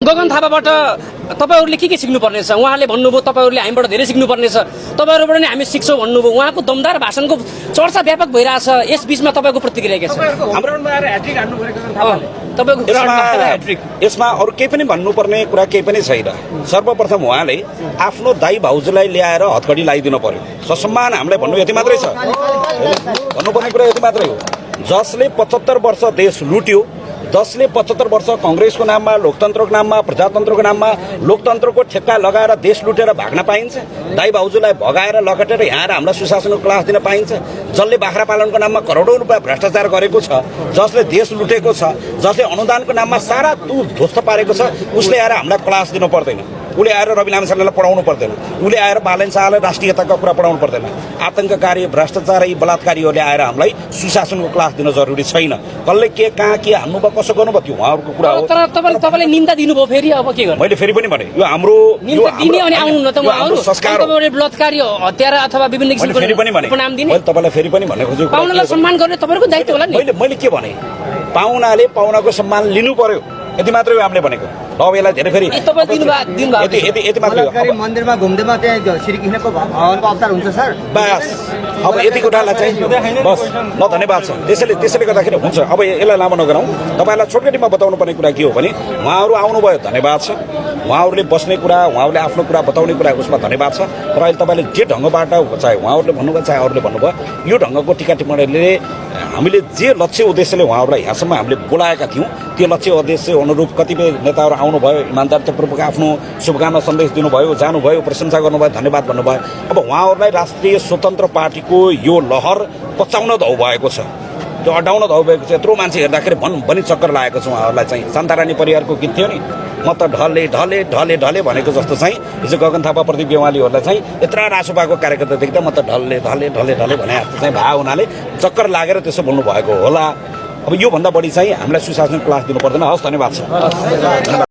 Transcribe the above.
गगन थापाबाट तपाईहरुले के सिक्नुपर्ने छ उहाँले भन्नुभयो तपाईहरुले हामीबाट धेरै सिक्नुपर्ने छ तपाईहरुबाट नै हामी सिक्छौं भन्नुभयो उहाँको दमदार भाषणको चर्चा व्यापक भइरहेछ यस बीचमा तपाईको प्रतिक्रिया के छ हाम्रो आएर ह्याट्रिक हान्नु परेको गगन थापाले तपाईको यसमा अरु केही पनि भन्नुपर्ने कुरा केही पनि छैन सर्वप्रथम उहाँले आफ्नो दाइ भाउजूलाई ल्याएर हतकडी लगाइदिनु पर्यो ससम्मान हामीलाई भन्नु यति मात्रै छ भन्नुपर्ने कुरा यति मात्रै हो जसले 75 वर्ष देश लुट्यो जसले 75 वर्ष कांग्रेसको नाममा लोकतन्त्रको नाममा प्रजातन्त्रको नाममा लोकतन्त्रको ठेक्का लगाएर देश लुटेर भाग्न पाइन्छ दाइ भाउजूलाई भगाएर लकटेर यहाँ हामीलाई सुशासनको क्लास दिन पाइन्छ जसले बाख्रा पालनको नाममा करोडौं रुपैयाँ भ्रष्टाचार गरेको छ जसले देश लुटेको छ जसले अनुदानको नाममा सारा दूध ध्वस्त पारेको छ उसले आएर हामीलाई क्लास दिनु पर्दैन उले आएर रवि लामी छानेलाई पढाउनु पर्दैन उले आएर बालन शाहलाई राष्ट्रियताको कुरा पढाउनु पर्दैन आतंककारी भ्रष्टाचारी बलात्कारीहरूले आएर हामीलाई सुशासनको क्लास दिन जरुरी छैन कसले के कहाँ के हान्नुभयो कसो गर्नुभयो त्यो उहाँहरूको कुरा हो तर तपाईले निन्दा दिनुभयो फेरि अब के गर्नु मैले फेरि पनि भने यो हाम्रो निन्दा दिने अनि आउनु न त उहाँहरु संस्कार हो तपाईले बलात्कारी हत्यारा अथवा विभिन्न किसिमको फेरि पनि भने नाम दिने मैले तपाईलाई फेरि पनि भने खोजेको पाउनालाई सम्मान गर्ने तपाईहरुको दायित्व होला नि मैले के भने पाउनाले पाउनाको सम्मान लिनु पर्यो यति मात्रै हो हामीले भनेको अब यसलाई धेरै फेरि यति मात्रै हो मन्दिरमा घुम्दैमा त्यहाँ श्रीकृष्णको भगवानको अवतार हुन्छ सर बस अब यति कुरालाई चाहिँ बस ल धन्यवाद छ त्यसैले गर्दाखेरि हुन्छ अब यसलाई लामो नगरौँ तपाईलाई छोटकरीमा बताउनु पर्ने कुरा के हो भने उहाँहरू आउनुभयो धन्यवाद छ उहाँहरूले बस्ने कुरा उहाँहरूले आफ्नो कुरा बताउने कुरा उसमा धन्यवाद छ र अहिले तपाईँले जे ढङ्गबाट चाहे उहाँहरूले भन्नुभयो चाहे अरूले भन्नुभयो यो ढङ्गको टिका टिप्पणीले हामीले जे लक्ष्य उद्देश्यले उहाँहरूलाई यहाँसम्म हामीले बोलाएका थियौँ त्यो लक्ष्य उद्देश्य अनुरूप कतिपय नेताहरू आउनुभयो इमान्दारितापूर्वक आफ्नो शुभकामना सन्देश दिनुभयो जानुभयो प्रशंसा गर्नुभयो धन्यवाद भन्नुभयो अब उहाँहरूलाई राष्ट्रिय स्वतन्त्र पार्टीको यो लहर पचाउन धौ भएको छ त्यो अड्डाउन धौ भएको छ यत्रो मान्छे हेर्दाखेरि भनी चक्कर लागेको छ उहाँहरूलाई चाहिँ शान्तारानी परिवारको गीत थियो नि म त ढले ढले ढले ढले भनेको जस्तो चाहिँ हिजो गगन थापा प्रदीप गेवालीहरूलाई चाहिँ यत्र रासोपाको कार्यकर्ता देख्दा म त ढल्ले ढले ढले ढले भने जस्तो चाहिँ भए हुनाले चक्कर लागेर त्यसो बोल्नु भएको होला अब योभन्दा बढी चाहिँ हामीलाई सुशासन क्लास दिनु पर्दैन हस् धन्यवाद छ